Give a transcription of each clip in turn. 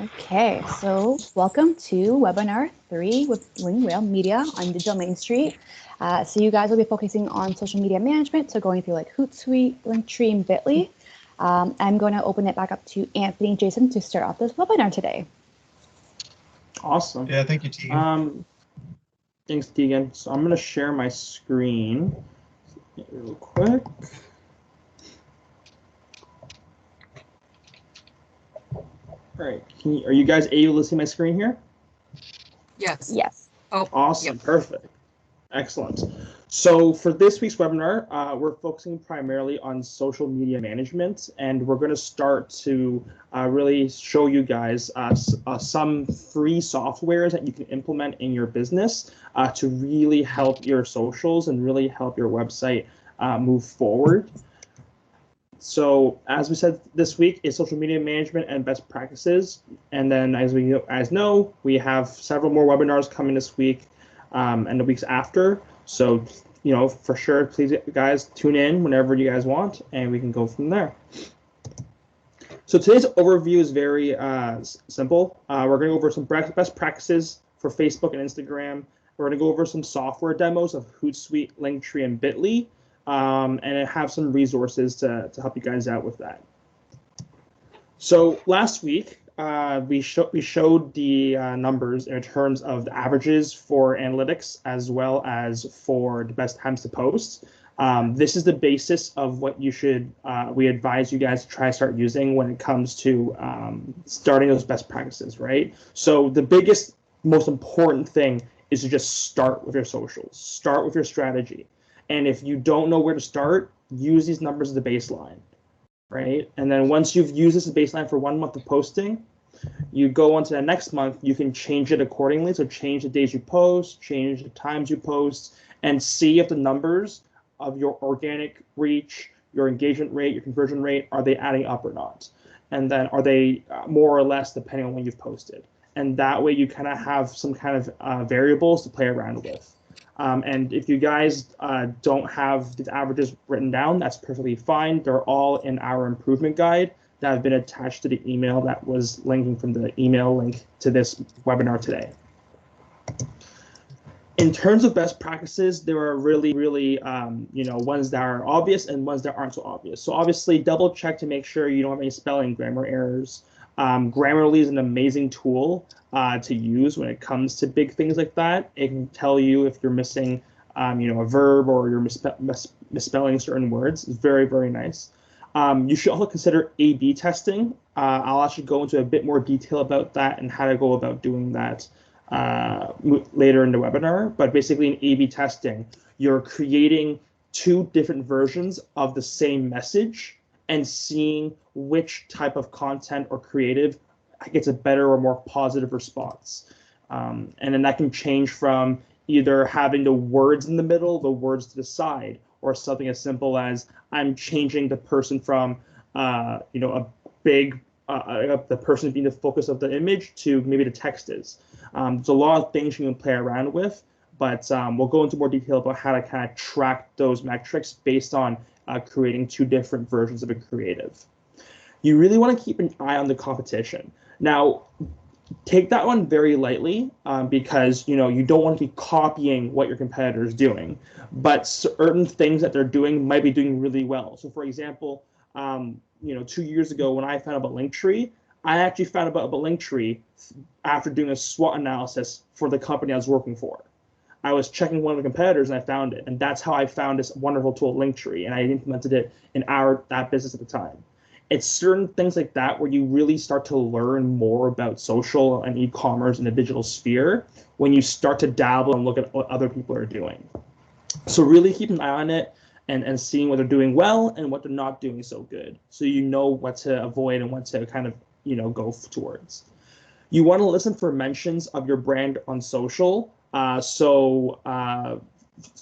Okay, so welcome to webinar 3 with Wing Whale Media on Digital Main Street. So you guys will be focusing on social media management, so going through like Hootsuite, Linktree, and Bitly. I'm going to open it back up to Anthony and Jason to start off this webinar today. Awesome. Yeah, thank you, Tegan. Thanks, Tegan. So I'm going to share my screen real quick. All right, are you guys able to see my screen here? Yes. Yes. Oh, awesome. Yep. Perfect. Excellent. So for this week's webinar, we're focusing primarily on social media management, and we're going to start to really show you guys some free softwares that you can implement in your business to really help your socials and really help your website move forward. So as we said, this week is social media management and best practices. And then as we know, we have several more webinars coming this week and the weeks after. So, for sure, please, guys, tune in whenever you guys want, and we can go from there. So today's overview is very simple. We're going to go over some best practices for Facebook and Instagram. We're going to go over some software demos of Hootsuite, Linktree, and Bitly. And have some resources to help you guys out with that. So last week, we showed the numbers in terms of the averages for analytics as well as for the best times to post. This is the basis of what you should, we advise you guys to try to start using when it comes to starting those best practices, right? So the biggest, most important thing is to just start with your socials, start with your strategy. And if you don't know where to start, use these numbers as the baseline, right? And then once you've used this as a baseline for 1 month of posting, you go on to the next month, you can change it accordingly. So change the days you post, change the times you post, and see if the numbers of your organic reach, your engagement rate, your conversion rate, are they adding up or not? And then are they more or less depending on when you've posted? And that way you kind of have some kind of variables to play around with. And if you guys don't have these averages written down, that's perfectly fine. They're all in our improvement guide that have been attached to the email that was linking from the email link to this webinar today. In terms of best practices, there are really, ones that are obvious and ones that aren't so obvious. So obviously, double check to make sure you don't have any spelling grammar errors. Grammarly is an amazing tool to use when it comes to big things like that. It can tell you if you're missing, a verb or you're misspelling certain words. It's very, very nice. You should also consider A/B testing. I'll actually go into a bit more detail about that and how to go about doing that later in the webinar. But basically in A/B testing, you're creating two different versions of the same message and seeing which type of content or creative gets a better or more positive response. And then that can change from either having the words in the middle, the words to the side, or something as simple as I'm changing the person from, the person being the focus of the image to maybe the text is. There's a lot of things you can play around with, but we'll go into more detail about how to kind of track those metrics based on creating two different versions of a creative. You really want to keep an eye on the competition. Now, take that one very lightly because you don't want to be copying what your competitor is doing, but certain things that they're doing might be doing really well. So, for example, 2 years ago when I found out about Linktree, I actually found out about Linktree after doing a SWOT analysis for the company I was working for. I was checking one of the competitors and I found it, and that's how I found this wonderful tool, Linktree, and I implemented it in that business at the time. It's certain things like that where you really start to learn more about social and e-commerce in the digital sphere when you start to dabble and look at what other people are doing. So really keep an eye on it and seeing what they're doing well and what they're not doing so good, so you know what to avoid and what to kind of go towards. You want to listen for mentions of your brand on social. For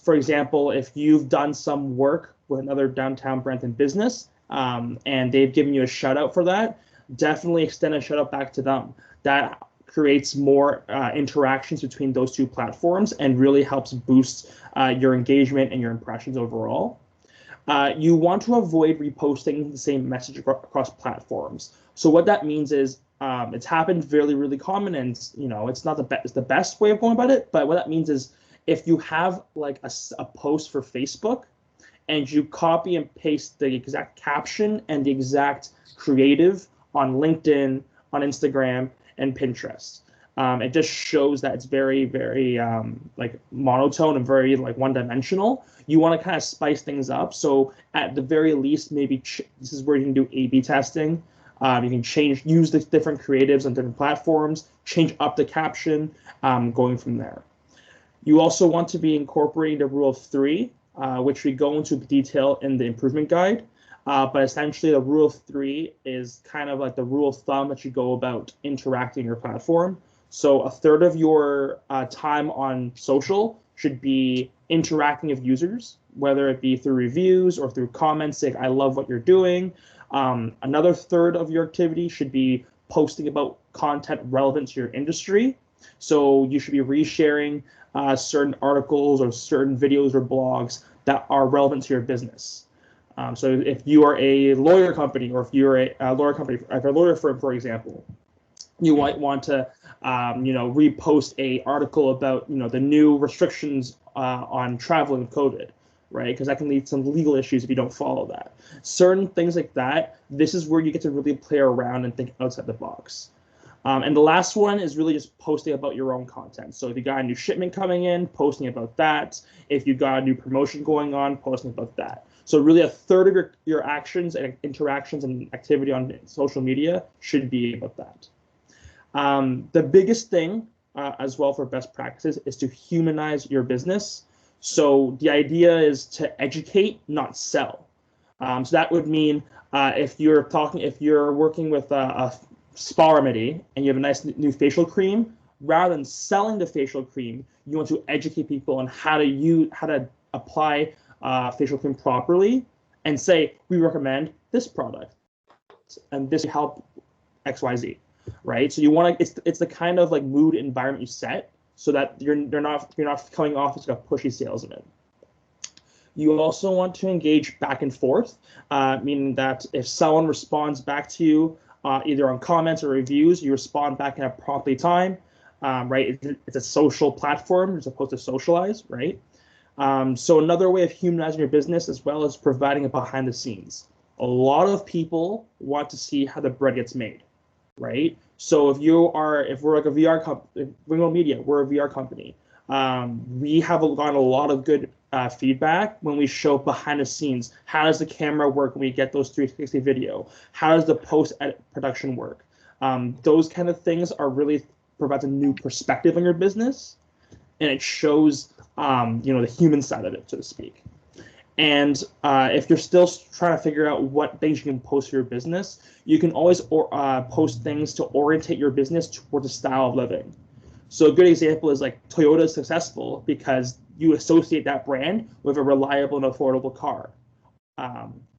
example, if you've done some work with another downtown brand and business and they've given you a shout out for that, definitely extend a shout out back to them. That creates more interactions between those two platforms and really helps boost your engagement and your impressions overall. You want to avoid reposting the same message across platforms. So what that means is It's happened really, really common, and it's not the best way of going about it. But what that means is if you have like a post for Facebook and you copy and paste the exact caption and the exact creative on LinkedIn, on Instagram, and Pinterest. It just shows that it's very, very like monotone and very like one-dimensional. You want to kind of spice things up. So at the very least, maybe this is where you can do A/B testing. You can use the different creatives on different platforms, change up the caption, going from there. You also want to be incorporating the rule of three, which we go into detail in the improvement guide. But essentially, the rule of three is kind of like the rule of thumb that you go about interacting your platform. So a third of your time on social should be interacting with users, whether it be through reviews or through comments saying, I love what you're doing. Another third of your activity should be posting about content relevant to your industry. So you should be resharing certain articles or certain videos or blogs that are relevant to your business. So if you are a lawyer company, or if you're a lawyer firm, for example, you might want to repost a article about the new restrictions on traveling with COVID, right? Because that can lead to some legal issues if you don't follow that. Certain things like that, this is where you get to really play around and think outside the box. And the last one is really just posting about your own content. So if you got a new shipment coming in, posting about that. If you got a new promotion going on, posting about that. So really a third of your actions and interactions and activity on social media should be about that. The biggest thing as well for best practices is to humanize your business. So the idea is to educate, not sell. So that would mean if you're working with a spa remedy and you have a nice new facial cream, rather than selling the facial cream, you want to educate people on how to apply facial cream properly, and say we recommend this product and this will help XYZ, right? So you want to it's the kind of like mood environment you set so that you're not coming off as like a pushy salesman. You also want to engage back and forth, meaning that if someone responds back to you either on comments or reviews, you respond back in a promptly time, right? It's a social platform, you're supposed to socialize, right? So another way of humanizing your business as well is providing it behind the scenes. A lot of people want to see how the bread gets made, right? So if we're like a VR company, Ringwell Media, we're a VR company. We have gotten a lot of good feedback when we show behind the scenes. How does the camera work when we get those 360 video? How does the post-edit production work? Those kind of things are really provides a new perspective on your business, and it shows the human side of it, so to speak. And if you're still trying to figure out what things you can post for your business, you can always post things to orientate your business towards a style of living. So a good example is like Toyota is successful because you associate that brand with a reliable and affordable car.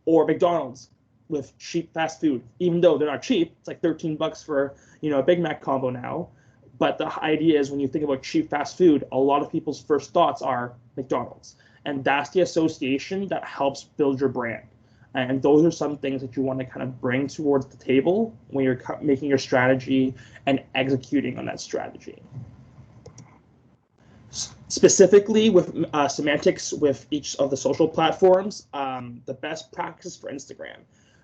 Or McDonald's with cheap fast food, even though they're not cheap. It's like $13 for a Big Mac combo now. But the idea is when you think about cheap fast food, a lot of people's first thoughts are McDonald's. And that's the association that helps build your brand. And those are some things that you want to kind of bring towards the table when you're making your strategy and executing on that strategy. Specifically with semantics with each of the social platforms, the best practice for Instagram.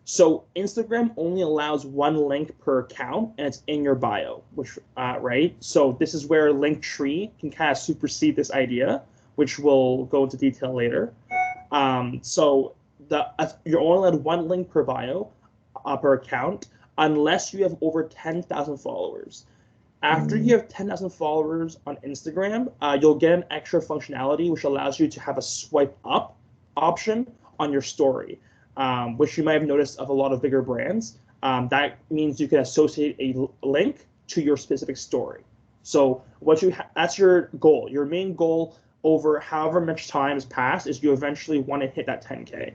So Instagram only allows one link per account, and it's in your bio, which right? So this is where Linktree can kind of supersede this idea, which we'll go into detail later. So you're only allowed one link per bio per account, unless you have over 10,000 followers. After you have 10,000 followers on Instagram, you'll get an extra functionality which allows you to have a swipe up option on your story. Which you might have noticed of a lot of bigger brands. That means you can associate a link to your specific story. So that's your goal. Your main goal over however much time has passed is you eventually want to hit that 10K.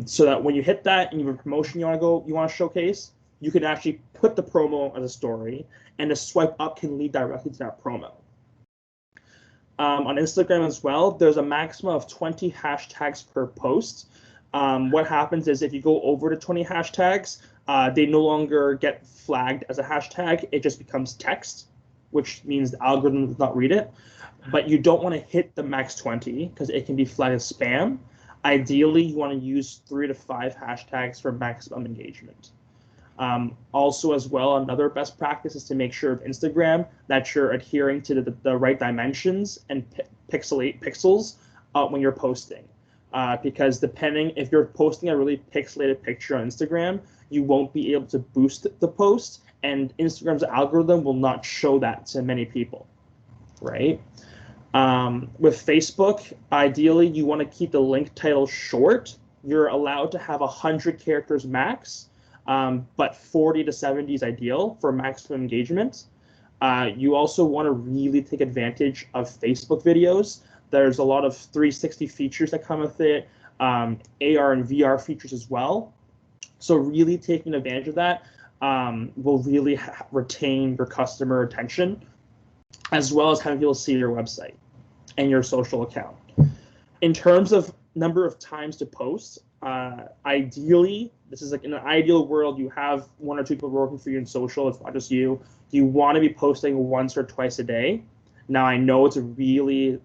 So that when you hit that and you have a promotion you want to showcase, you can actually put the promo as a story, and the swipe up can lead directly to that promo. On Instagram as well, there's a maximum of 20 hashtags per post. What happens is if you go over to 20 hashtags, they no longer get flagged as a hashtag. It just becomes text, which means the algorithm does not read it. But you don't want to hit the max 20 because it can be flagged as spam. Ideally, you want to use 3 to 5 hashtags for maximum engagement. Also, as well, another best practice is to make sure with Instagram that you're adhering to the right dimensions and pixels when you're posting. Because depending, if you're posting a really pixelated picture on Instagram, you won't be able to boost the post, and Instagram's algorithm will not show that to many people, right? With Facebook, ideally, you want to keep the link title short. You're allowed to have 100 characters max, but 40 to 70 is ideal for maximum engagement. You also want to really take advantage of Facebook videos. There's a lot of 360 features that come with it, AR and VR features as well. So really taking advantage of that will really retain your customer attention, as well as having people see your website and your social account. In terms of number of times to post, ideally, this is like in an ideal world, you have 1 or 2 people working for you in social, it's not just you. You want to be posting once or twice a day. Now, I know it's a really,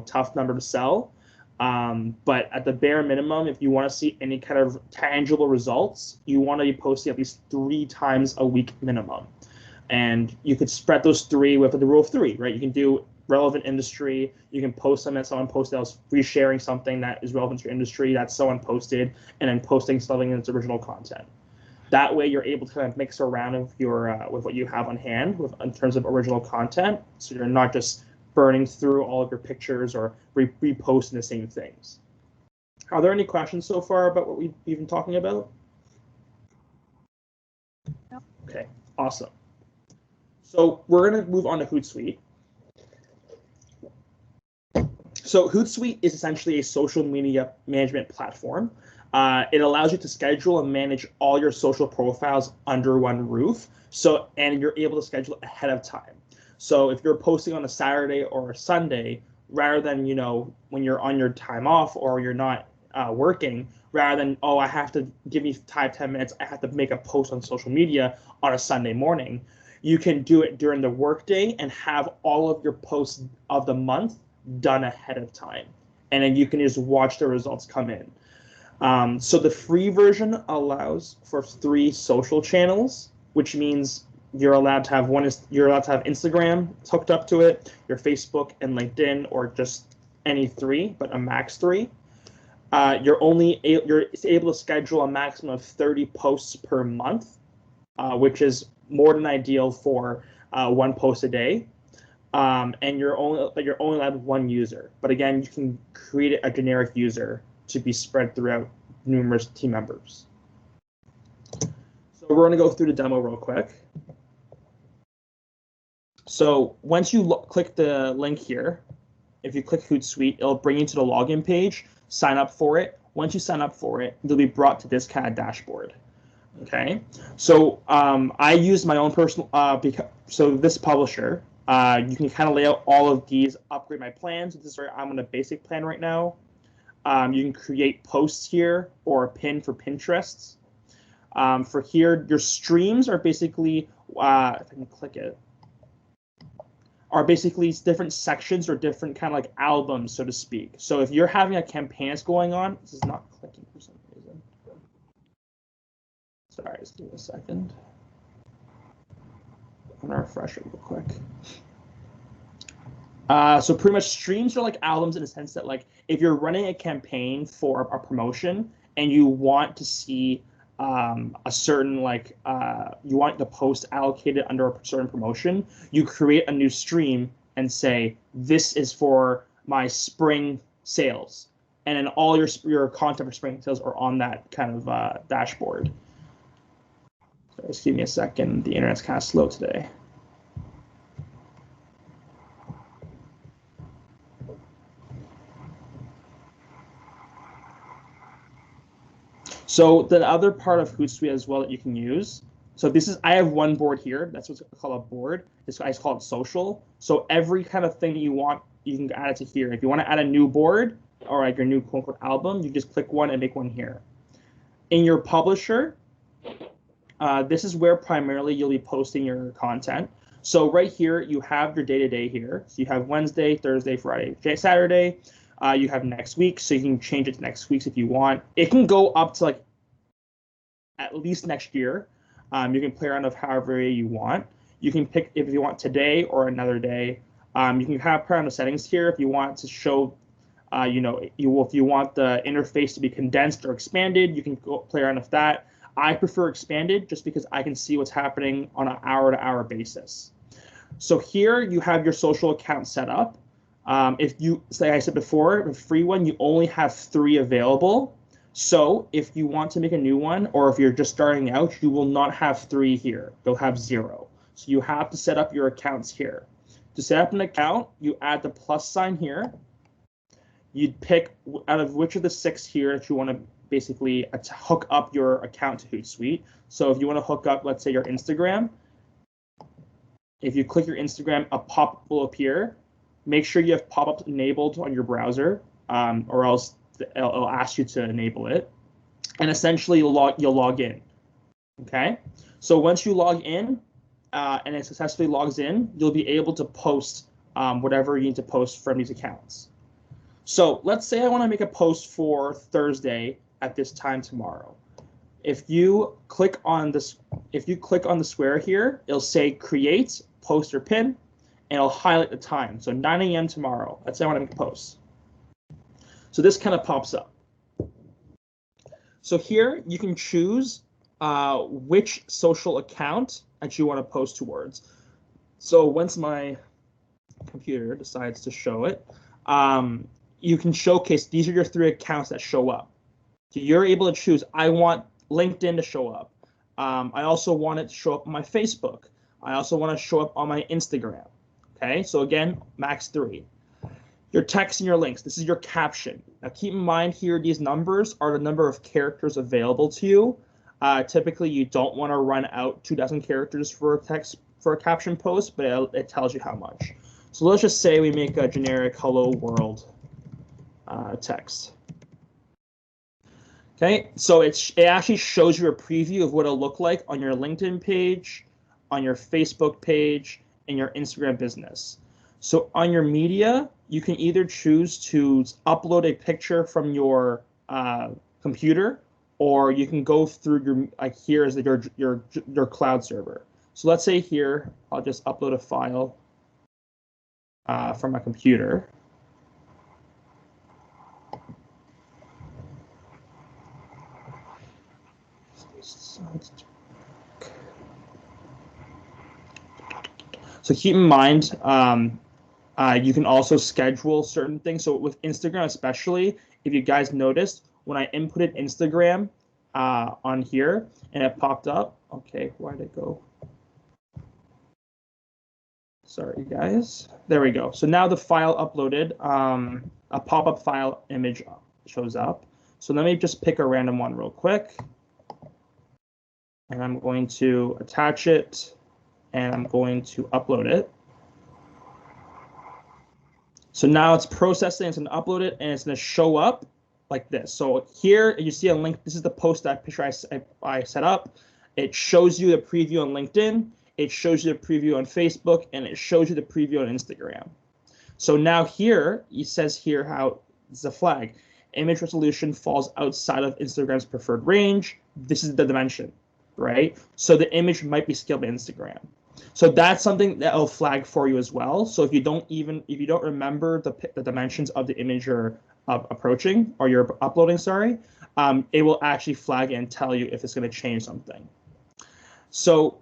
tough number to sell, but at the bare minimum, if you want to see any kind of tangible results, you want to be posting at least 3 times a week minimum. And you could spread those 3 with the rule of 3, right? You can do relevant industry. You can post something that someone posted that was resharing something that is relevant to your industry that someone posted, and then posting something in its original content. That way, you're able to kind of mix around with what you have on hand in terms of original content. So you're not just burning through all of your pictures or reposting the same things. Are there any questions so far about what we've been talking about? No. Okay, awesome. So we're going to move on to Hootsuite. So Hootsuite is essentially a social media management platform. It allows you to schedule and manage all your social profiles under one roof. And you're able to schedule ahead of time. So if you're posting on a Saturday or a Sunday, rather than, when you're on your time off or you're not working, rather than, I have to give me 10 minutes, I have to make a post on social media on a Sunday morning, you can do it during the workday and have all of your posts of the month done ahead of time. And then you can just watch the results come in. So the free version allows for 3 social channels, which means you're allowed to have Instagram hooked up to it, your Facebook and LinkedIn, or just any 3, but a max 3. You're able to schedule a maximum of 30 posts per month, which is more than ideal for 1 post a day. And you're only allowed 1 user. But again, you can create a generic user to be spread throughout numerous team members. So we're going to go through the demo real quick. So once you click the link here, if you click Hootsuite, it'll bring you to the login page, sign up for it. Once you sign up for it, you'll be brought to this kind of dashboard. Okay, so I use my own personal, so this publisher, you can kind of lay out all of these, upgrade my plans. This is where I'm on a basic plan right now. You can create posts here or a pin for Pinterest. For here, your streams are basically, if I can click it, are basically different sections or different kind of like albums, so to speak. So if you're having a campaign that's going on, this is not clicking for some reason. Sorry, just give me a second. I'm gonna refresh it real quick. So pretty much streams are like albums in the sense that, like, if you're running a campaign for a promotion and you want to see a certain, you want the post allocated under a certain promotion, you create a new stream and say, this is for my spring sales. And then all your content for spring sales are on that kind of dashboard. So just give me a second. The internet's kind of slow today. So the other part of Hootsuite as well that you can use. So I have one board here. That's what's called a board. I call it social. So every kind of thing you want, you can add it to here. If you want to add a new board or like your new quote unquote album, you just click one and make one here. In your publisher, this is where primarily you'll be posting your content. So right here, you have your day-to-day here. So you have Wednesday, Thursday, Friday, Saturday. You have next week, so you can change it to next week's if you want. It can go up to like at least next year. You can play around with however you want. You can pick if you want today or another day. You can kind of play around the settings here if you want to show, if you want the interface to be condensed or expanded, you can go play around with that. I prefer expanded just because I can see what's happening on an hour-to-hour basis. So here you have your social account set up. If you, like I said before, the free one, you only have 3 available. So if you want to make a new one, or if you're just starting out, you will not have 3 here. You'll have 0. So you have to set up your accounts here. To set up an account, you add the plus sign here. You'd pick out of which of the 6 here that you want to basically hook up your account to Hootsuite. So if you want to hook up, let's say, your Instagram, if you click your Instagram, a pop-up will appear. Make sure you have pop-ups enabled on your browser, or else it'll ask you to enable it. And essentially, you'll log in. Okay? So once you log in and it successfully logs in, you'll be able to post whatever you need to post from these accounts. So let's say I want to make a post for Thursday at this time tomorrow. If you click on this, the square here, it'll say create, post or pin, and it'll highlight the time. So 9 a.m. tomorrow. Let's say I want to make a post. So this kind of pops up. So here you can choose which social account that you want to post towards. So once my computer decides to show it, you can showcase these are your 3 accounts that show up. So you're able to choose, I want LinkedIn to show up. I also want it to show up on my Facebook. I also want to show up on my Instagram. Okay, so again, max 3. Your text and your links, this is your caption. Now keep in mind here, these numbers are the number of characters available to you. Typically, you don't want to run out 2,000 characters for a caption post, but it tells you how much. So let's just say we make a generic hello world text. Okay, so it actually shows you a preview of what it'll look like on your LinkedIn page, on your Facebook page, and your Instagram business. So on your media, you can either choose to upload a picture from your computer, or you can go through your, like here is your cloud server. So let's say here, I'll just upload a file from my computer. So keep in mind, you can also schedule certain things. So with Instagram especially, if you guys noticed, when I inputted Instagram on here and it popped up, okay, where did it go? Sorry, guys. There we go. So now the file uploaded, a pop-up file image shows up. So let me just pick a random one real quick. And I'm going to attach it, and I'm going to upload it. So now it's processing, it's going to upload it, and it's going to show up like this. So here you see a link. This is the post that picture I set up. It shows you the preview on LinkedIn. It shows you the preview on Facebook, and it shows you the preview on Instagram. So now here, it says here how it's a flag. Image resolution falls outside of Instagram's preferred range. This is the dimension, right? So the image might be scaled by Instagram. So that's something that will flag for you as well. So if you don't remember the dimensions of the image you're approaching or you're uploading, sorry, it will actually flag it and tell you if it's going to change something. So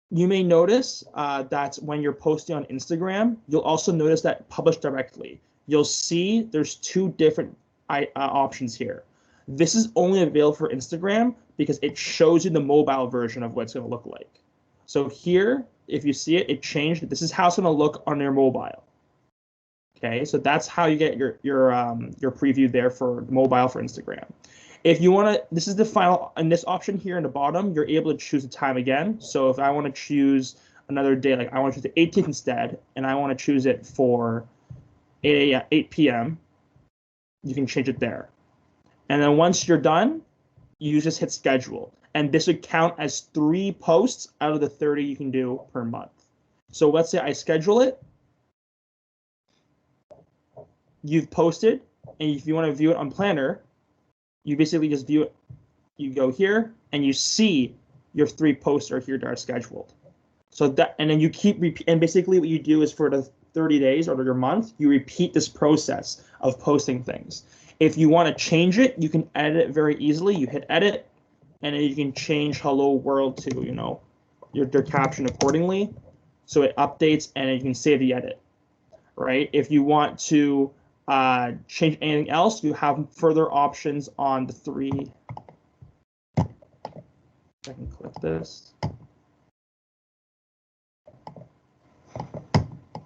you may notice that when you're posting on Instagram, you'll also notice that publish directly. You'll see there's 2 different options here. This is only available for Instagram because it shows you the mobile version of what it's going to look like. So here, if you see it, it changed. This is how it's going to look on your mobile. Okay, so that's how you get your preview there for mobile for Instagram. If you want to, this is the final, in this option here in the bottom, you're able to choose the time again. So if I want to choose another day, like I want to choose the 18th instead, and I want to choose it for 8 p.m., you can change it there. And then once you're done, you just hit schedule. and this would count as 3 posts out of the 30 you can do per month. So let's say I schedule it, you've posted, and if you want to view it on Planner, you basically just view it. You go here, and you see your 3 posts are here that are scheduled. So that, and then you keep and basically what you do is for the 30 days or your month, you repeat this process of posting things. If you want to change it, you can edit it very easily. You hit edit, and then you can change hello world to, you know, your caption accordingly. So it updates, and then you can save the edit, right? If you want to change anything else, you have further options on the 3. I can click this.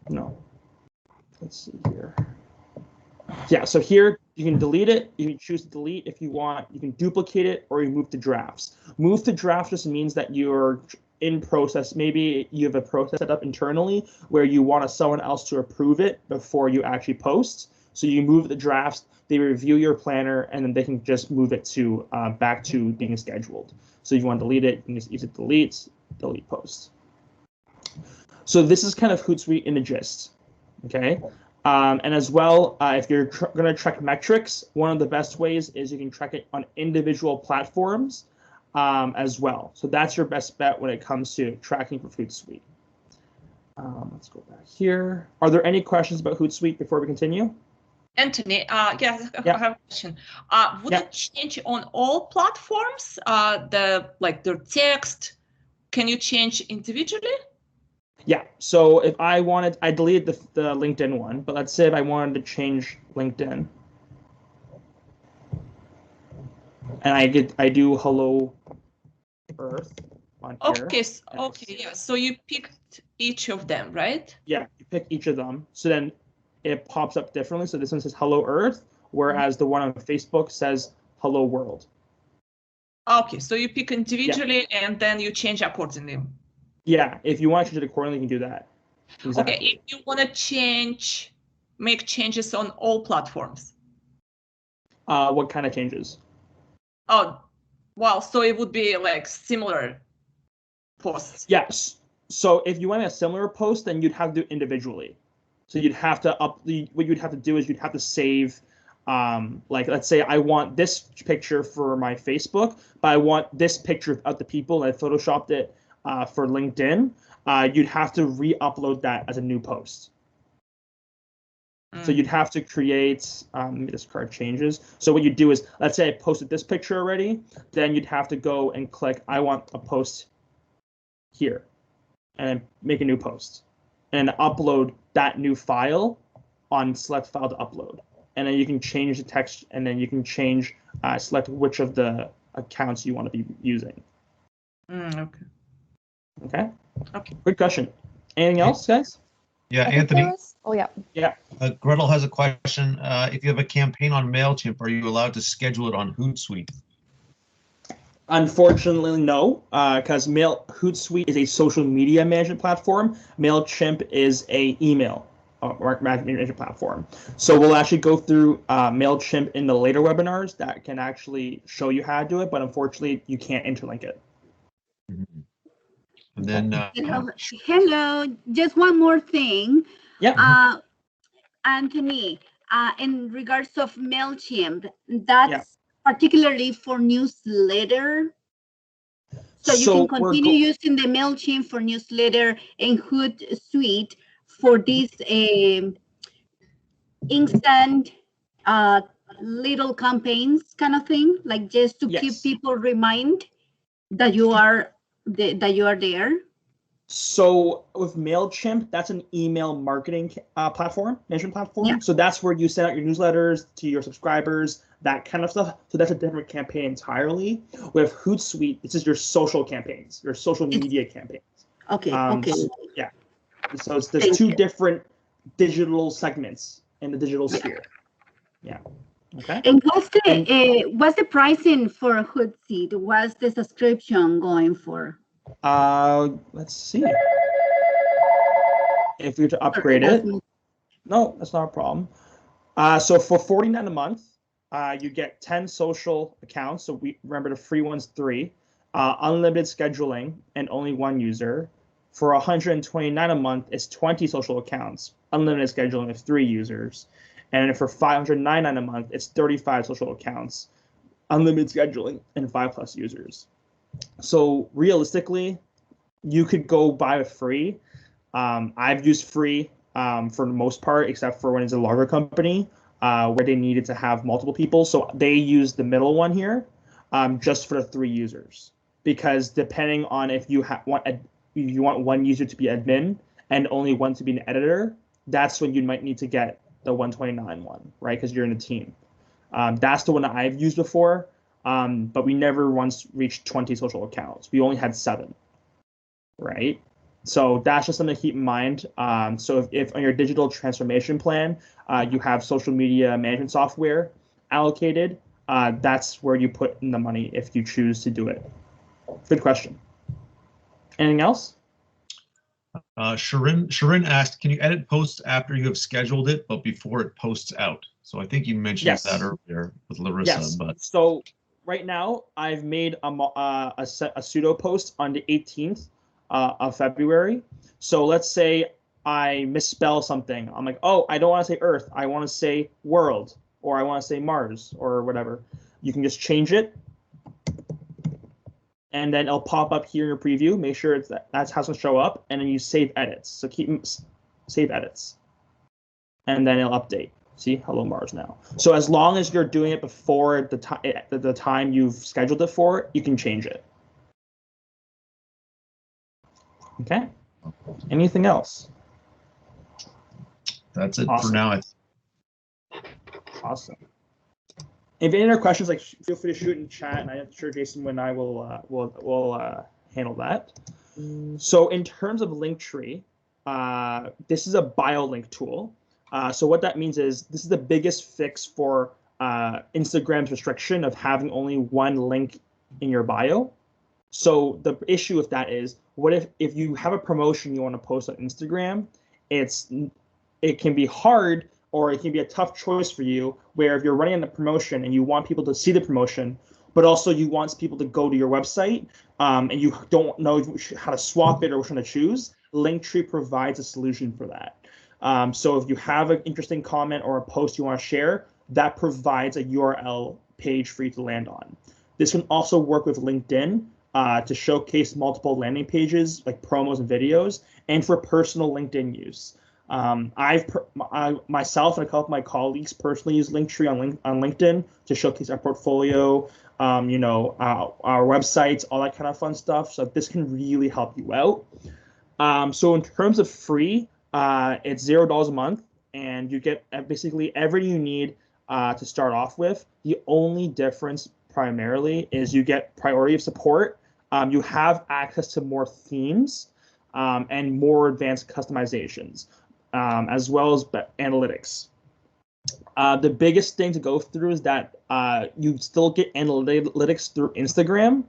No. Let's see here. Yeah, so here you can delete it. You can choose to delete if you want. You can duplicate it, or you move to drafts. Move to draft just means that you're in process. Maybe you have a process set up internally where you want someone else to approve it before you actually post. So you move the drafts, they review your planner, and then they can just move it to back to being scheduled. So if you want to delete it, you can just use it delete post. So this is kind of Hootsuite in a gist, okay? And as well, if you're going to track metrics, one of the best ways is you can track it on individual platforms as well. So that's your best bet when it comes to tracking for Hootsuite. Let's go back here. Are there any questions about Hootsuite before we continue? Anthony, yes, I have a question. Would it change on all platforms? Their text, can you change individually? Yeah, so if I wanted, I deleted the LinkedIn one, but let's say if I wanted to change LinkedIn, and I do hello Earth on here. Okay, yeah. So you picked each of them, right? Yeah, you pick each of them. So then it pops up differently. So this one says hello Earth, whereas the one on Facebook says hello world. Okay, so you pick individually and then you change accordingly. Yeah, if you want to change it accordingly, you can do that. Exactly. Okay, if you want to make changes on all platforms. What kind of changes? Oh, well, so it would be like similar posts. Yes. So if you want a similar post, then you'd have to do it individually. So you'd have to what you'd have to do is you'd have to save, like let's say I want this picture for my Facebook, but I want this picture without the people, and I photoshopped it for LinkedIn. You'd have to re-upload that as a new post. So you'd have to create, this card changes. So what you do is, let's say I posted this picture already, then you'd have to go and click, I want a post here, and make a new post, and upload that new file on select file to upload. And then you can change the text, and then you can change, select which of the accounts you want to be using. Okay. Okay? Okay. Good question. Anything else, guys? Yeah, Anthony. Oh, yeah. Yeah. Gretel has a question. If you have a campaign on Mailchimp, are you allowed to schedule it on Hootsuite? Unfortunately, no, because Hootsuite is a social media management platform. Mailchimp is a email management platform. So we'll actually go through Mailchimp in the later webinars that can actually show you how to do it, but unfortunately, you can't interlink it. Mm-hmm. And then hello, just one more thing. Yeah. Anthony, in regards of Mailchimp, that's particularly for newsletter. So you can continue using the Mailchimp for newsletter and Hootsuite for these instant little campaigns kind of thing, like just to keep people remind that you are there. So with Mailchimp, that's an email marketing management platform. Yeah. So that's where you send out your newsletters to your subscribers, that kind of stuff. So that's a different campaign entirely. With Hootsuite, this is your social campaigns, your social media campaigns. Okay. Okay. Yeah. So there's two different digital segments in the digital sphere. Yeah. Okay. And what's the pricing for Hootsuite? What's the subscription going for? Let's see. If we were to upgrade it, no, that's not a problem. So for $49 a month, you get 10 social accounts. So we remember the free one's 3, unlimited scheduling and only one user. For $129 a month, it's 20 social accounts, unlimited scheduling of 3 users. And for $599 a month, it's 35 social accounts, unlimited scheduling, and 5+ users. So realistically, you could go buy with free. I've used free for the most part, except for when it's a larger company where they needed to have multiple people. So they use the middle one here just for the 3 users. Because depending on if you want one user to be admin and only one to be an editor, that's when you might need to get the 129 one, right? Because you're in a team. That's the one that I've used before, but we never once reached 20 social accounts. We only had 7, right? So that's just something to keep in mind. So if on your digital transformation plan, you have social media management software allocated, that's where you put in the money if you choose to do it. Good question. Anything else? Sharin asked, can you edit posts after you have scheduled it, but before it posts out? So I think you mentioned that earlier with Larissa. Yes. But so right now I've made a pseudo post on the 18th of February. So let's say I misspell something. I'm like, oh, I don't want to say Earth. I want to say world, or I want to say Mars, or whatever. You can just change it, and then it'll pop up here in your preview. Make sure that's how it's gonna show up, and then you save edits. So save edits, and then it'll update. See, hello Mars now. So as long as you're doing it before the time you've scheduled it for, you can change it. Okay. Anything else? That's it for now. Awesome. If any other questions, like feel free to shoot in chat, and I'm sure Jason and I will handle that. So in terms of Linktree, this is a bio link tool. So what that means is this is the biggest fix for Instagram's restriction of having only one link in your bio. So the issue with that is, what if you have a promotion you want to post on Instagram, it can be hard, or it can be a tough choice for you, where if you're running a promotion and you want people to see the promotion, but also you want people to go to your website, and you don't know how to swap it or which one to choose, Linktree provides a solution for that. So if you have an interesting comment or a post you want to share, that provides a URL page for you to land on. This can also work with LinkedIn to showcase multiple landing pages, like promos and videos, and for personal LinkedIn use. Myself and a couple of my colleagues personally use Linktree on LinkedIn to showcase our portfolio, our websites, all that kind of fun stuff. So this can really help you out. So in terms of free, it's $0 a month, and you get basically everything you need to start off with. The only difference primarily is you get priority of support. You have access to more themes and more advanced customizations, as well as analytics. The biggest thing to go through is that you still get analytics through Instagram.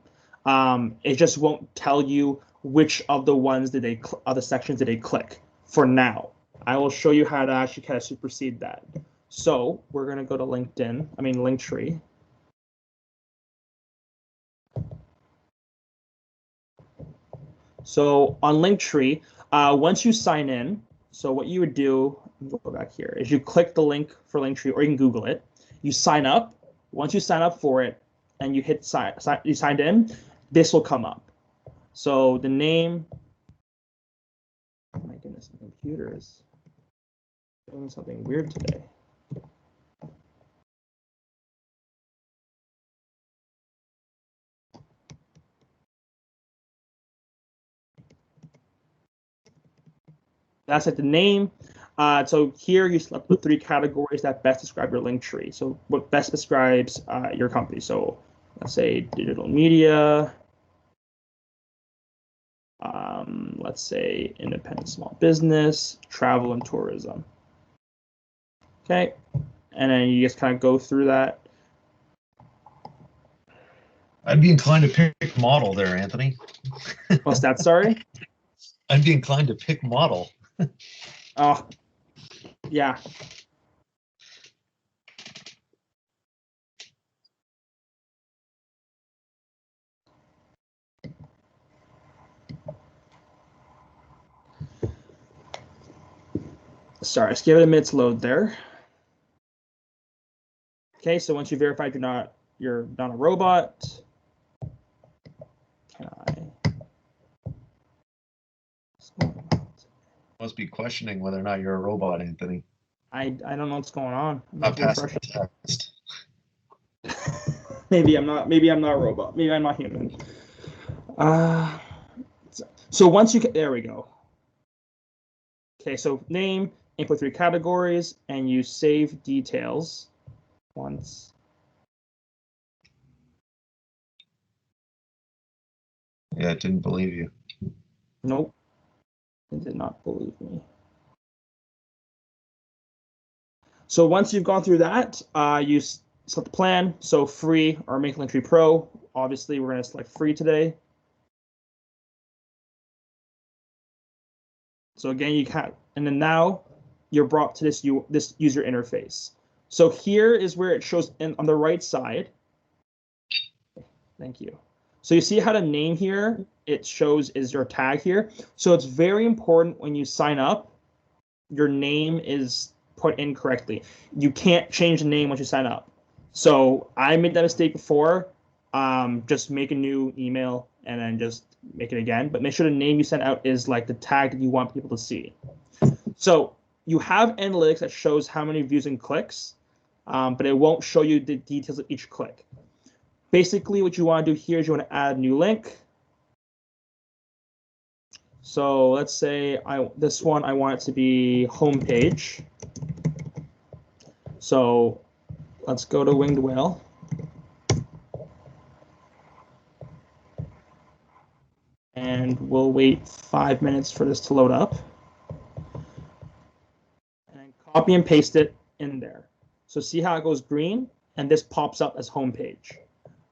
It just won't tell you which of the ones the sections did they click for now. I will show you how to actually kind of supersede that. So we're going to go to Linktree. So on Linktree, once you sign in, so what you would do, go back here, is you click the link for Linktree, or you can Google it. You sign up. Once you sign up for it and you hit you signed in, this will come up. So the name, oh my goodness, the computer is doing something weird today. That's like the name. So here you select the 3 categories that best describe your Linktree. So what best describes your company. So let's say digital media. Let's say independent small business, travel and tourism. Okay, and then you just kind of go through that. I'd be inclined to pick model there, Anthony. What's that? Sorry? I'd be inclined to pick model. Oh, yeah. sorry, just give it a minute's load there. Okay, so once you verified you're not a robot, can I? Must be questioning whether or not you're a robot, Anthony. I don't know what's going on. Not passing the test. Maybe I'm not a robot. Maybe I'm not human. So once you there we go. Okay, so name, input 3 categories, and you save details once. Yeah, it didn't believe you. Nope, it did not believe me. So once you've gone through that, you set the plan. So free or make link tree pro. Obviously, we're going to select free today. So again, you can, and then now you're brought to this user interface. So here is where it shows on the right side. Thank you. So you see how the name here, it shows is your tag here. So it's very important when you sign up, your name is put in correctly. You can't change the name once you sign up. So I made that mistake before. Just make a new email and then just make it again. But make sure the name you send out is like the tag that you want people to see. So you have analytics that shows how many views and clicks, but it won't show you the details of each click. Basically, what you want to do here is you want to add a new link. So let's say this one, I want it to be homepage. So let's go to Winged Whale. And we'll wait 5 minutes for this to load up. And copy and paste it in there. So see how it goes green? And this pops up as homepage.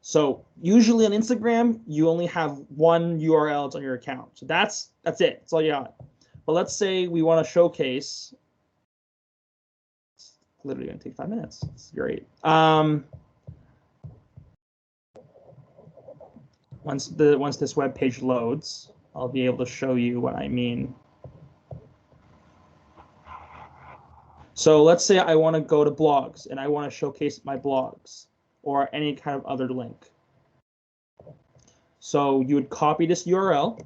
So usually on Instagram, you only have one URL on your account. So that's it. That's all you got. But let's say we want to showcase. It's literally going to take 5 minutes. It's great. Once this web page loads, I'll be able to show you what I mean. So let's say I want to go to blogs and I want to showcase my blogs or any kind of other link. So you would copy this URL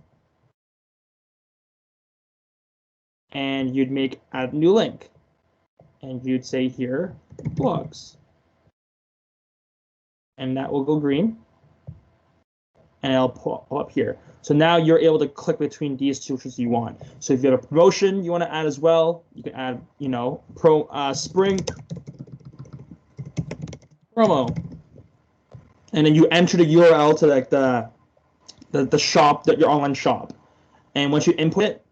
and you'd add a new link and you'd say here, blogs. And that will go green. And it'll pull up here. So now you're able to click between these two choices you want. So if you have a promotion you want to add as well, you can add, spring promo, and then you enter the URL to like the shop, your online shop. And once you input it,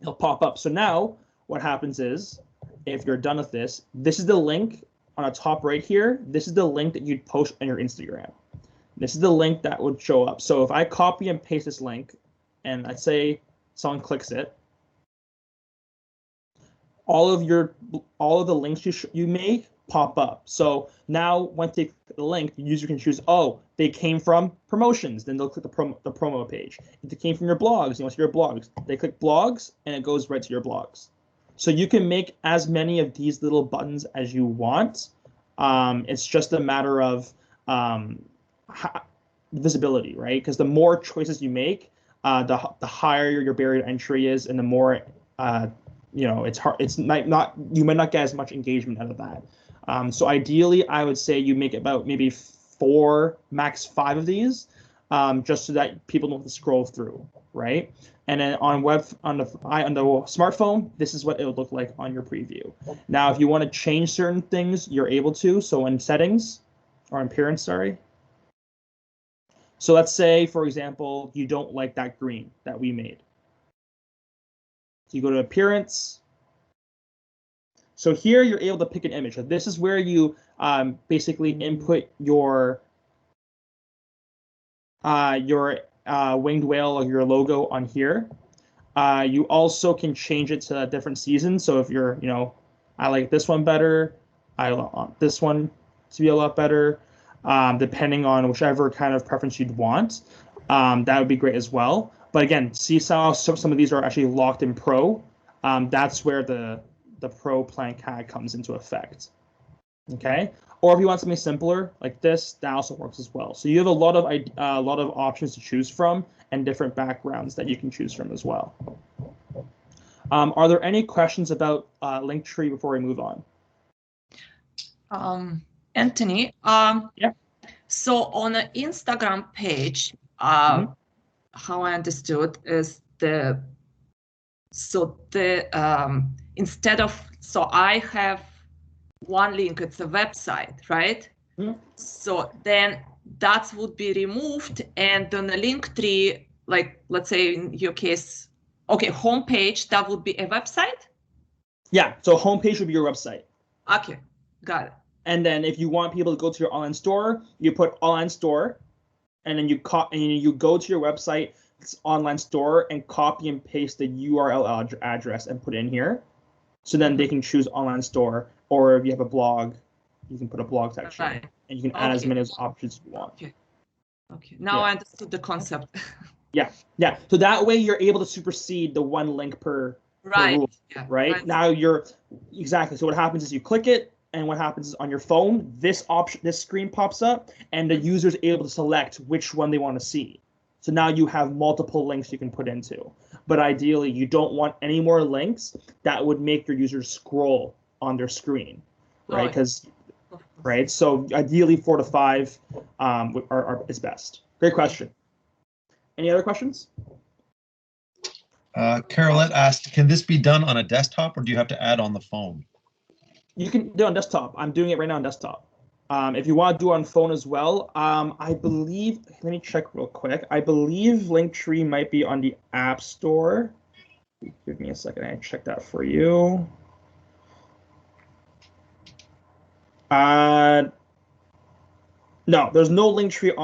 it'll pop up. So now what happens is, if you're done with this, this is the link on the top right here. This is the link that you'd post on your Instagram. This is the link that would show up. So if I copy and paste this link, and I say someone clicks it, all of the links you make pop up. So now once they click the link, the user can choose, oh, they came from promotions, then they'll click the promo page. If they came from your blogs, you want to see your blogs, they click blogs, and it goes right to your blogs. So you can make as many of these little buttons as you want. It's just a matter of visibility, right? Because the more choices you make, the higher your barrier to entry is, and the more it's hard. You might not get as much engagement out of that. So ideally, I would say you make about maybe 4, max 5 of these, just so that people don't have to scroll through, right? And then on the smartphone, this is what it would look like on your preview. Now, if you want to change certain things, you're able to. So in settings, or in appearance, sorry. So let's say, for example, you don't like that green that we made. So you go to appearance. So here you're able to pick an image. So this is where you basically input your winged whale or your logo on here. You also can change it to a different season. So if you're, I like this one better, I want this one to be a lot better. Depending on whichever kind of preference you'd want, that would be great as well. But again, see how some of these are actually locked in Pro. That's where the the pro plan kind of comes into effect. Okay, or if you want something simpler like this, that also works as well. So you have a lot of options to choose from and different backgrounds that you can choose from as well. Are there any questions about Linktree before we move on? Anthony, yeah. So on an Instagram page, how I understood is instead of, so I have one link, it's a website, right? So then that would be removed, and on the Linktree, like let's say in your case, okay, homepage, that would be a website? Yeah, so homepage would be your website. Okay, got it. And then if you want people to go to your online store, you put online store, and then you go to your website, it's online store, and copy and paste the URL address and put it in here. So then they can choose online store, or if you have a blog, you can put a blog section, and you can add as many options as you want. Okay. Now I understood the concept. Yeah. So that way you're able to supersede the one link per rule, right? Now you're exactly. So what happens is you click it, and what happens is on your phone, this screen pops up, and the user is able to select which one they want to see. So now you have multiple links you can put into. But ideally, you don't want any more links that would make your users scroll on their screen, right? Because right, so ideally 4 to 5 is best. Great question. Any other questions? Carolette asked, can this be done on a desktop, or do you have to add on the phone? You can do it on desktop. I'm doing it right now on desktop. If you want to do it on phone as well, I believe, let me check real quick. I believe Linktree might be on the App Store. Give me a second, I check that for you. No, there's no Linktree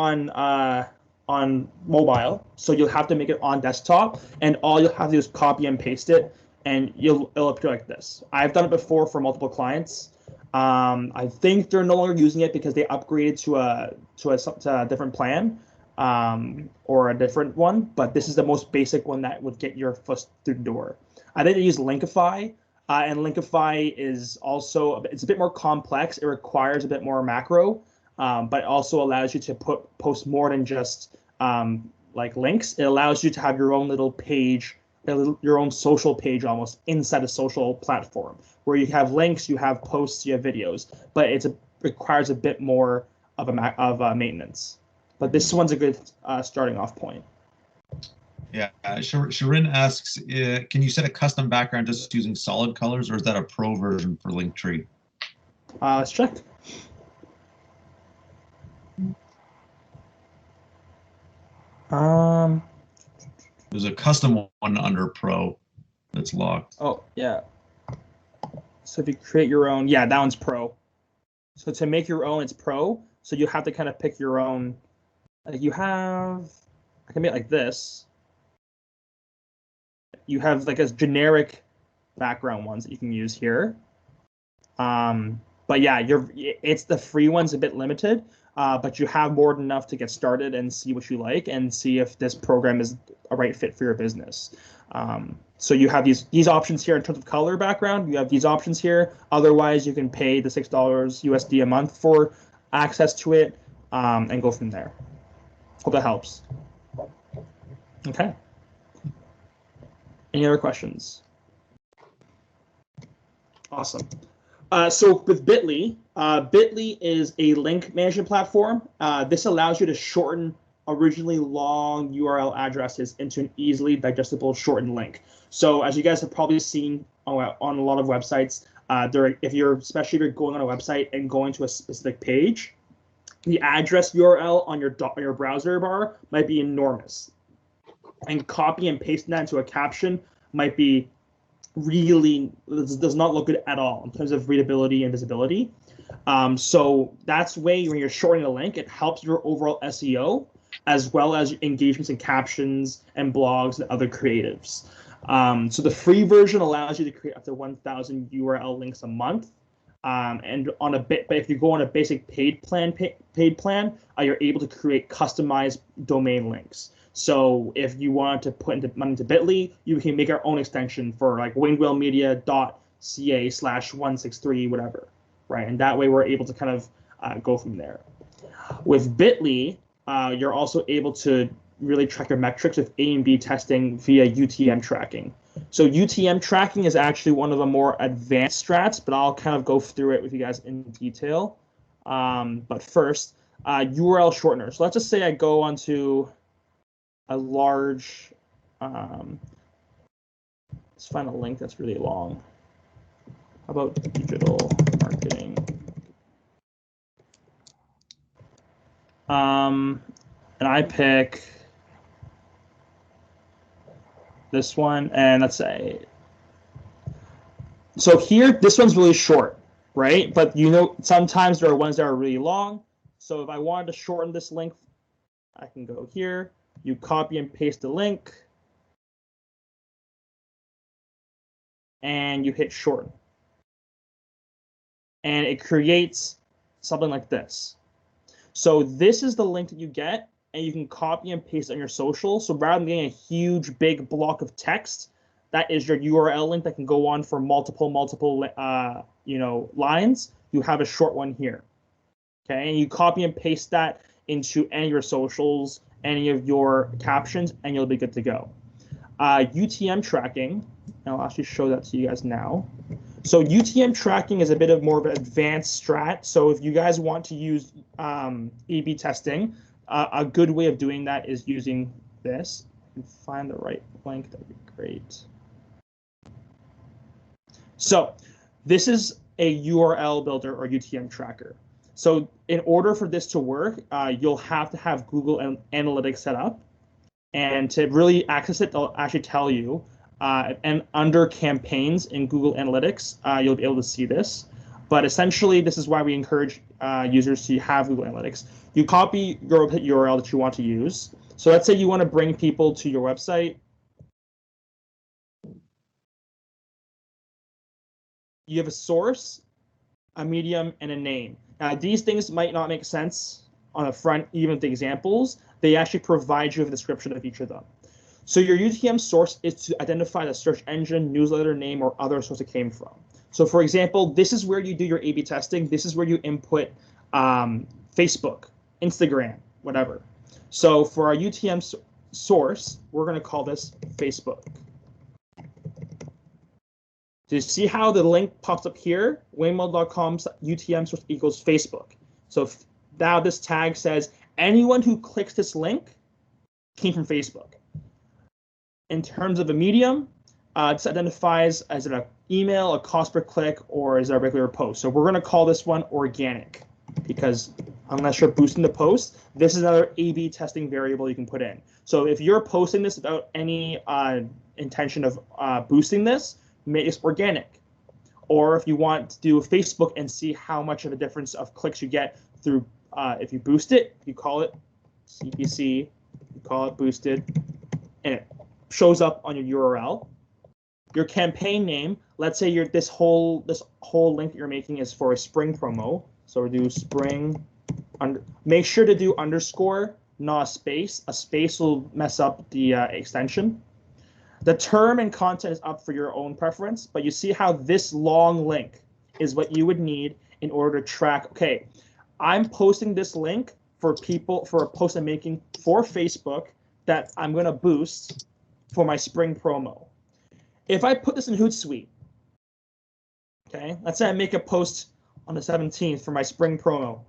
on mobile, so you'll have to make it on desktop, and all you'll have to do is copy and paste it, and it'll appear like this. I've done it before for multiple clients. I think they're no longer using it because they upgraded to a different plan, or a different one. But this is the most basic one that would get your foot through the door. I think they use Linkify, and Linkify is also it's a bit more complex. It requires a bit more macro, but also allows you to post more than just like links. It allows you to have your own little page, your own social page almost inside a social platform, where you have links, you have posts, you have videos, but it requires a bit more of a maintenance. But this one's a good starting off point. Yeah, Sharin asks, can you set a custom background just using solid colors, or is that a pro version for Linktree? Let's check. There's a custom one under pro that's locked. Oh, yeah. So if you create your own, yeah, that one's pro. So to make your own, it's pro. So you have to kind of pick your own. Like I can make it like this. You have like as generic background ones that you can use here. But yeah, it's the free one's a bit limited, but you have more than enough to get started and see what you like and see if this program is a right fit for your business. So you have these options here in terms of color background. You have these options here. Otherwise, you can pay the $6 USD a month for access to it, and go from there. Hope that helps. Okay. Any other questions? Awesome. So with Bitly, Bitly is a link management platform. This allows you to shorten originally long URL addresses into an easily digestible shortened link. So as you guys have probably seen on a lot of websites, especially if you're going on a website and going to a specific page, the address URL on your browser bar might be enormous, and copy and pasting that into a caption might be really does not look good at all in terms of readability and visibility. So that's way when you're shortening a link, it helps your overall SEO as well as engagements and captions and blogs and other creatives. So the free version allows you to create up to 1,000 URL links a month. And but if you go on a basic paid plan, you're able to create customized domain links. So if you want to put money into Bitly, you can make our own extension for like wingwhalemedia.com ca/163 whatever, right? And that way we're able to kind of go from there. With Bitly, you're also able to really track your metrics with A and B testing via UTM tracking. So UTM tracking is actually one of the more advanced strats, but I'll kind of go through it with you guys in detail. But first, URL shortener. So let's just say I go onto a large, let's find a link that's really long. How about digital marketing? And I pick this one, and let's say, so here, this one's really short, right? But you know, sometimes there are ones that are really long. So if I wanted to shorten this link, I can go here, you copy and paste the link, and you hit shorten. And it creates something like this. So this is the link that you get, and you can copy and paste on your social. So rather than getting a huge, big block of text, that is your URL link that can go on for multiple lines. You have a short one here, okay? And you copy and paste that into any of your socials, any of your captions, and you'll be good to go. UTM tracking, and I'll actually show that to you guys now. So UTM tracking is a bit of more of an advanced strat. So if you guys want to use A/B testing, a good way of doing that is using this. If you can find the right link, that'd be great. So this is a URL builder or UTM tracker. So in order for this to work, you'll have to have Google Analytics set up. And to really access it, they'll actually tell you. And under campaigns in Google Analytics, you'll be able to see this. But essentially, this is why we encourage users to have Google Analytics. You copy your URL that you want to use. So let's say you want to bring people to your website. You have a source, a medium, and a name. Now, these things might not make sense on the front, even with the examples. They actually provide you with a description of each of them. So your UTM source is to identify the search engine, newsletter name, or other source it came from. So for example, this is where you do your A/B testing. This is where you input Facebook, Instagram, whatever. So for our UTM source, we're going to call this Facebook. Do you see how the link pops up here? Waymail.com's UTM source equals Facebook. So now this tag says anyone who clicks this link came from Facebook. In terms of a medium, it identifies as an email, a cost per click, or is it a regular post. So we're going to call this one organic because unless you're boosting the post, this is another A/B testing variable you can put in. So if you're posting this without any intention of boosting this, make this organic. Or if you want to do Facebook and see how much of a difference of clicks you get through, if you boost it, you call it CPC, you call it boosted, and it shows up on your URL. Your campaign name, let's say this whole link that you're making is for a spring promo. So we do spring, make sure to do underscore, not a space. A space will mess up the extension. The term and content is up for your own preference, but you see how this long link is what you would need in order to track, okay, I'm posting this link for people, for a post I'm making for Facebook that I'm going to boost for my spring promo. If I put this in Hootsuite, okay, let's say I make a post on the 17th for my spring promo.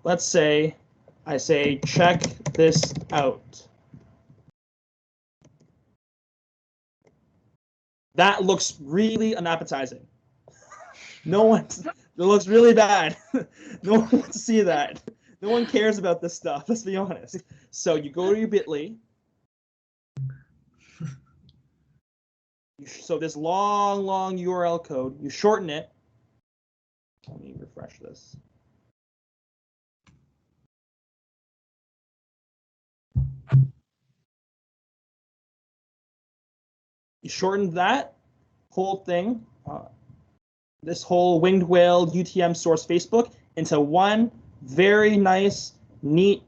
Let's say I say, check this out. That looks really unappetizing. It looks really bad. No one wants to see that. No one cares about this stuff, let's be honest. So you go to your Bitly. So this long URL code, you shorten it. Let me refresh this. You shorten that whole thing, this whole winged whale UTM source Facebook into one very nice, neat,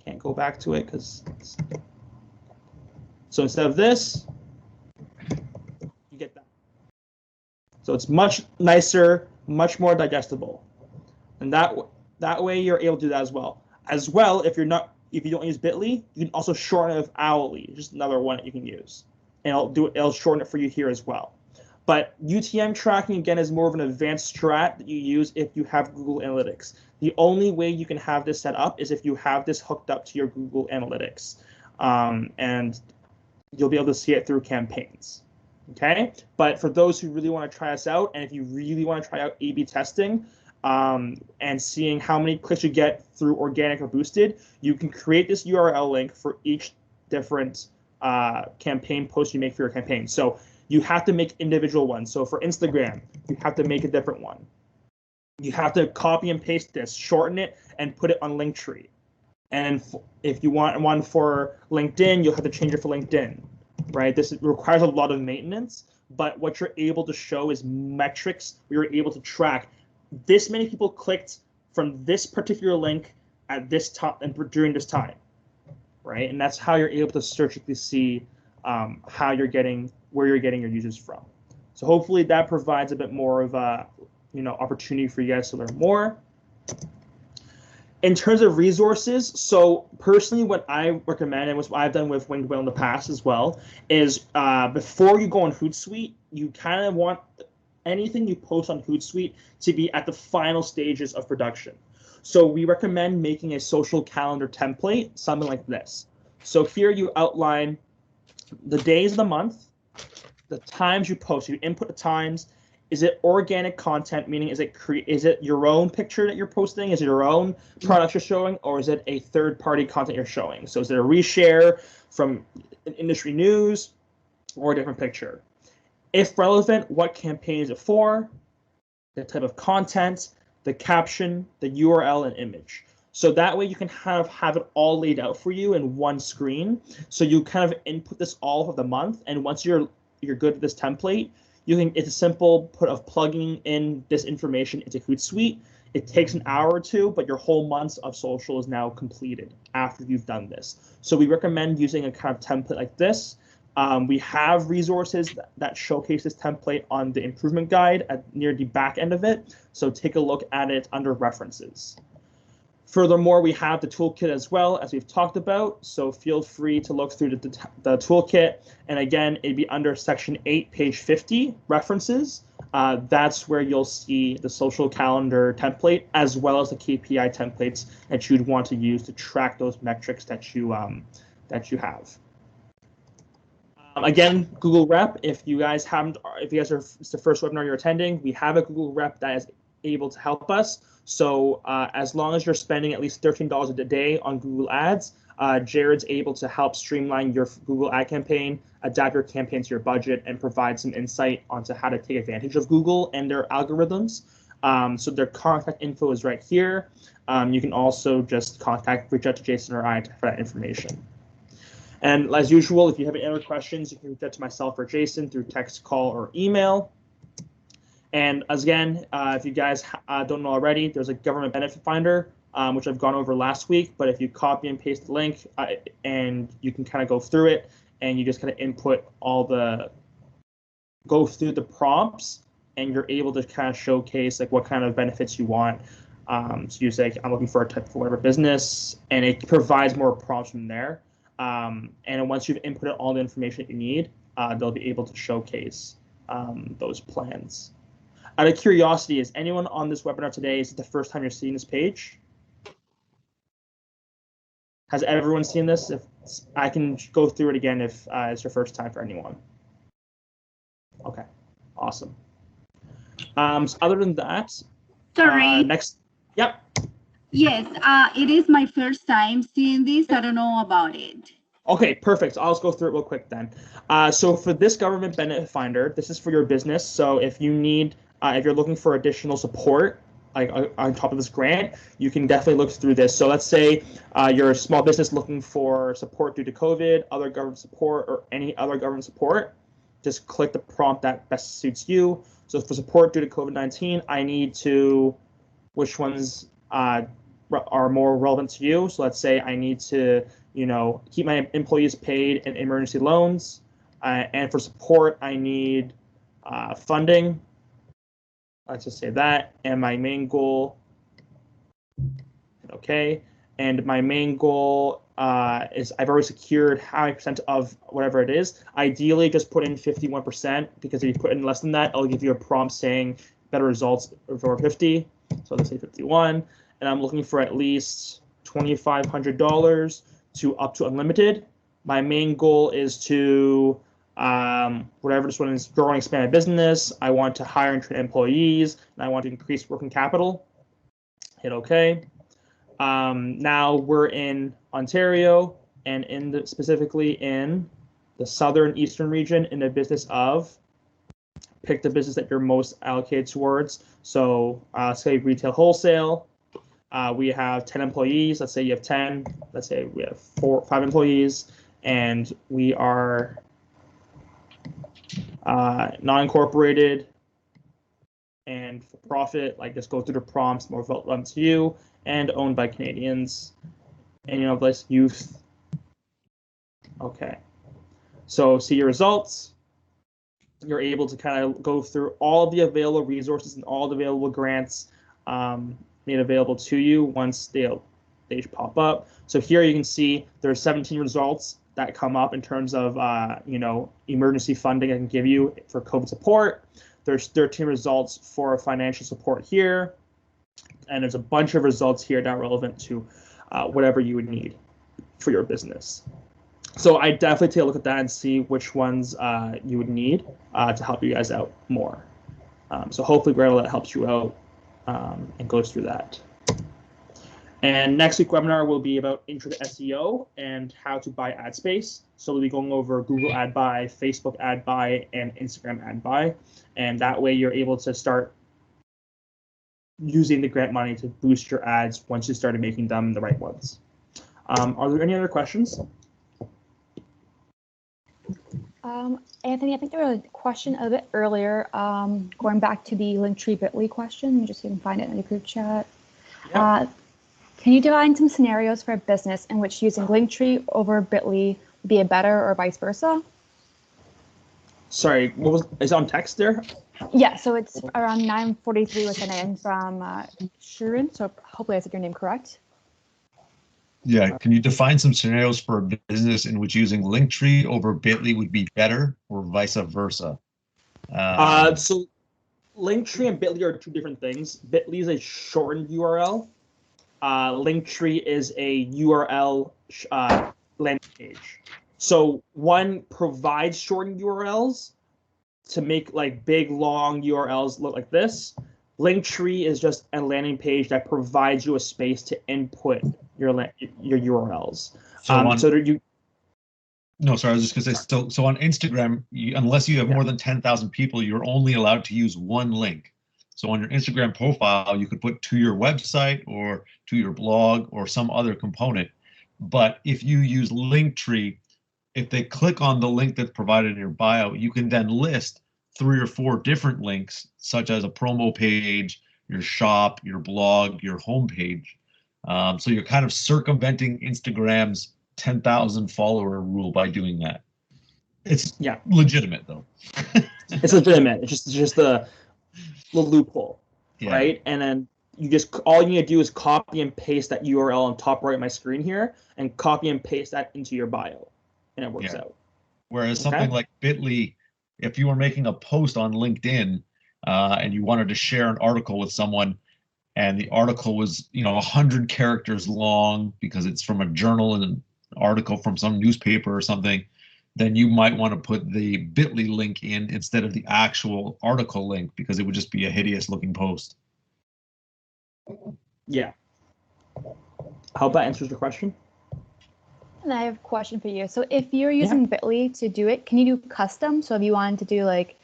can't go back to it because, so instead of this, you get that. So it's much nicer, much more digestible. And that way you're able to do that as well. If you don't use Bitly, you can also shorten it with Owly, just another one that you can use. And it'll shorten it for you here as well. But UTM tracking, again, is more of an advanced strat that you use if you have Google Analytics. The only way you can have this set up is if you have this hooked up to your Google Analytics. And you'll be able to see it through campaigns. Okay? But for those who really want to try this out, and if you really want to try out A/B testing, and seeing how many clicks you get through organic or boosted, you can create this URL link for each different campaign post you make for your campaign. So you have to make individual ones. So for Instagram, you have to make a different one. You have to copy and paste this, shorten it, and put it on Linktree. And if you want one for LinkedIn, you'll have to change it for LinkedIn, right? This requires a lot of maintenance, but what you're able to show is metrics. You're able to track this many people clicked from this particular link at this time and during this time, right? And that's how you're able to surgically see where you're getting your users from. So hopefully that provides a bit more of a opportunity for you guys to learn more. In terms of resources, so personally what I recommend, and what I've done with Winged Whale in the past as well, is before you go on Hootsuite, you kind of want anything you post on Hootsuite to be at the final stages of production. So we recommend making a social calendar template, something like this. So here you outline the days of the month, the times you post. You input the times. Is it organic content, meaning is it your own picture that you're posting? Is it your own products you're showing, or is it a third-party content you're showing? So is it a reshare from industry news or a different picture? If relevant, what campaign is it for? The type of content, the caption, the URL, and image. So that way you can have it all laid out for you in one screen. So you kind of input this all for the month, and once you're good with this template, it's a simple of plugging in this information into Hootsuite. It takes an hour or two, but your whole month of social is now completed after you've done this. So we recommend using a kind of template like this. We have resources that showcase this template on the improvement guide near the back end of it. So take a look at it under references. Furthermore, we have the toolkit as well, as we've talked about. So feel free to look through the toolkit. And again, it'd be under section 8, page 50, references. That's where you'll see the social calendar template, as well as the KPI templates that you'd want to use to track those metrics that you have. Again, Google Rep, if you guys are, it's the first webinar you're attending, we have a Google Rep that is able to help us. So as long as you're spending at least $13 a day on Google Ads, Jared's able to help streamline your Google ad campaign, adapt your campaign to your budget, and provide some insight onto how to take advantage of Google and their algorithms. So their contact info is right here. You can also just reach out to Jason or I for that information. And as usual, if you have any other questions, you can reach out to myself or Jason through text, call, or email. And again, if you guys don't know already, there's a government benefit finder, which I've gone over last week. But if you copy and paste the link, and you can kind of go through it, and you just kind of input go through the prompts, and you're able to kind of showcase like what kind of benefits you want. So you say, I'm looking for a type of whatever business, and it provides more prompts from there. And once you've inputted all the information you need, they'll be able to showcase those plans. Out of curiosity, is anyone on this webinar today, is it the first time you're seeing this page? Has everyone seen this? If I can go through it again if it's your first time for anyone. Okay, awesome. So other than that, sorry. Next, yep. Yes, it is my first time seeing this. I don't know about it. Okay, perfect. I'll just go through it real quick then. So for this government benefit finder, this is for your business. So if you need, if you're looking for additional support, like on top of this grant, you can definitely look through this. So let's say you're a small business looking for support due to COVID, other government support, or any other government support. Just click the prompt that best suits you. So for support due to COVID-19, I need to, which ones are more relevant to you? So let's say I need to, keep my employees paid in emergency loans. And for support, I need funding let's just say that, and my main goal, okay, and my main goal is I've already secured how many percent of whatever it is. Ideally, just put in 51%, because if you put in less than that, it'll give you a prompt saying better results over 50. So let's say 51, and I'm looking for at least $2,500 to up to unlimited. My main goal is to whatever this one is, grow and expand my business. I want to hire and train employees, and I want to increase working capital. Hit OK. Now we're in Ontario, and specifically in the southern eastern region, in the business of, pick the business that you're most allocated towards. So say retail wholesale. We have 10 employees. Let's say you have 10. Let's say we have 5 employees, and we are non-incorporated and for profit. Like, just go through the prompts, more relevant to you, and owned by Canadians, and this youth. Okay, so see your results. You're able to kind of go through all of the available resources and all the available grants made available to you once they pop up. So here you can see there's 17 results that come up in terms of emergency funding I can give you for COVID support. There's 13 results for financial support here, and there's a bunch of results here that are relevant to whatever you would need for your business. So I definitely take a look at that and see which ones you would need to help you guys out more. So hopefully, Gretel, that helps you out and goes through that. And next week's webinar will be about intro to SEO and how to buy ad space. So we'll be going over Google ad buy, Facebook ad buy, and Instagram ad buy. And that way you're able to start using the grant money to boost your ads once you started making them the right ones. Are there any other questions? Anthony, I think there was a question a bit earlier, going back to the Linktree Bitly question. Just so you can find it in the group chat. Yep. Can you define some scenarios for a business in which using Linktree over Bitly would be a better, or vice versa? Sorry, is it on text there? Yeah, so it's around 9:43 with an in from Sharon. So hopefully I said your name correct. Yeah, can you define some scenarios for a business in which using Linktree over Bitly would be better, or vice versa? So Linktree and Bitly are two different things. Bitly is a shortened URL. Linktree is a URL landing page. So one provides shortened URLs to make like big, long URLs look like this. Linktree is just a landing page that provides you a space to input your URLs. No, sorry, I was just going to say, so on Instagram, unless you have more than 10,000 people, you're only allowed to use one link. So on your Instagram profile, you could put to your website or to your blog or some other component. But if you use Linktree, if they click on the link that's provided in your bio, you can then list 3 or 4 different links, such as a promo page, your shop, your blog, your homepage. So you're kind of circumventing Instagram's 10,000 follower rule by doing that. It's legitimate though. It's legitimate. It's just the loophole, right? And then all you need to do is copy and paste that URL on top right of my screen here, and copy and paste that into your bio, and it works out. Whereas something like Bitly, if you were making a post on LinkedIn and you wanted to share an article with someone, and the article was 100 characters long because it's from a journal and an article from some newspaper or something, then you might want to put the Bitly link in instead of the actual article link, because it would just be a hideous looking post. Yeah. I hope that answers the question. And I have a question for you. So if you're using Bitly to do it, can you do custom? So if you wanted to do like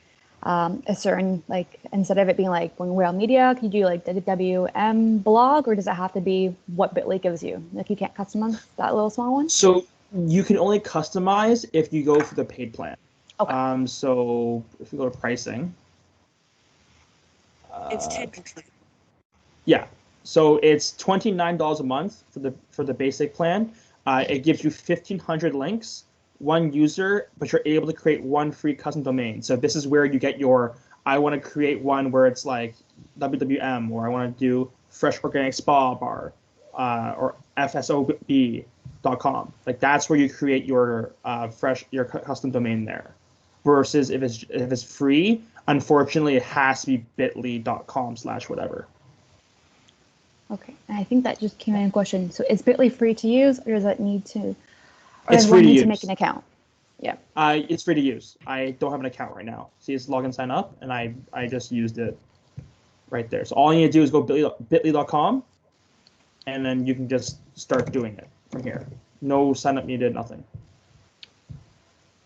a certain, like, instead of it being like Wingwhale Media, can you do like the WM blog, or does it have to be what Bitly gives you? Like, you can't customize that little small one? So you can only customize if you go for the paid plan. Okay. So if you go to pricing, it's technically. Yeah. So it's $29 a month for the basic plan. It gives you 1,500 links, 1 user, but you're able to create 1 free custom domain. So this is where you get your, I want to create one where it's like WWM, or I want to do Fresh Organic Spa Bar, or FSOB.com. Like that's where you create your your custom domain there. Versus if it's free, unfortunately, it has to be bit.ly.com/whatever. Okay, and I think that just came in a question. So is Bitly free to use, or does it need to? Or it's does free one to need use. to make an account? Yeah. It's free to use. I don't have an account right now. See, it's log and sign up, and I just used it right there. So all you need to do is go bit.ly.com, and then you can just start doing it from here. No sign up needed, nothing.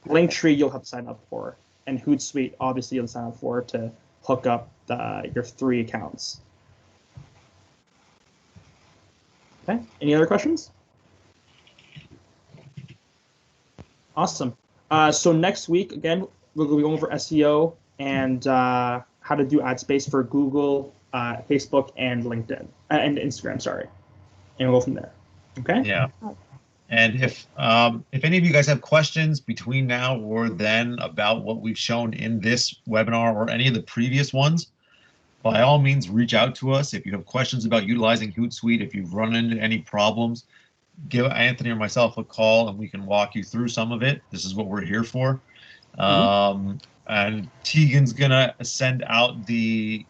Linktree you'll have to sign up for, and Hootsuite obviously you'll sign up for to hook up your 3 accounts. Okay, any other questions? Awesome. So next week, again, we'll be going over SEO and how to do ad space for Google, Facebook, and LinkedIn, and Instagram, sorry. And we'll go from there. Okay? Yeah. And if any of you guys have questions between now or then about what we've shown in this webinar or any of the previous ones, by all means, reach out to us. If you have questions about utilizing Hootsuite, if you've run into any problems, give Anthony or myself a call and we can walk you through some of it. This is what we're here for. And Tegan's gonna send out the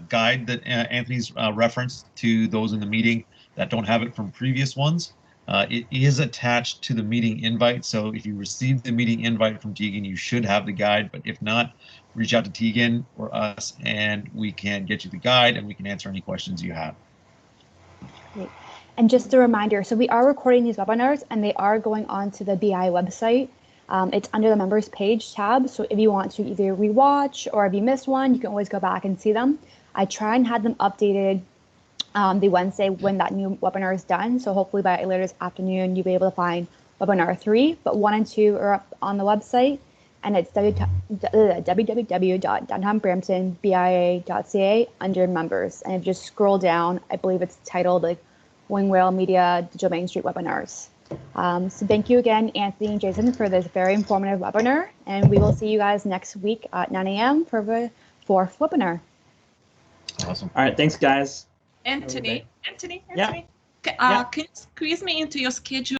guide that Anthony's referenced to those in the meeting that don't have it from previous ones. It is attached to the meeting invite, so if you received the meeting invite from Tegan, you should have the guide, but if not, reach out to Tegan or us and we can get you the guide and we can answer any questions you have. Great. And just a reminder, so we are recording these webinars and they are going on to the BI website. It's under the members page tab, so if you want to either rewatch or if you missed one, you can always go back and see them. I try and have them updated the Wednesday when that new webinar is done. So hopefully by later this afternoon, you'll be able to find webinar 3, but 1 and 2 are up on the website. And it's www.downtownbramptonbia.ca under members. And if you just scroll down, I believe it's titled like Wing Whale Media Digital Main Street Webinars. So thank you again, Anthony and Jason, for this very informative webinar. And we will see you guys next week at 9 a.m. for the 4th webinar. Awesome. All right, thanks, guys. Anthony. Yeah. Can you squeeze me into your schedule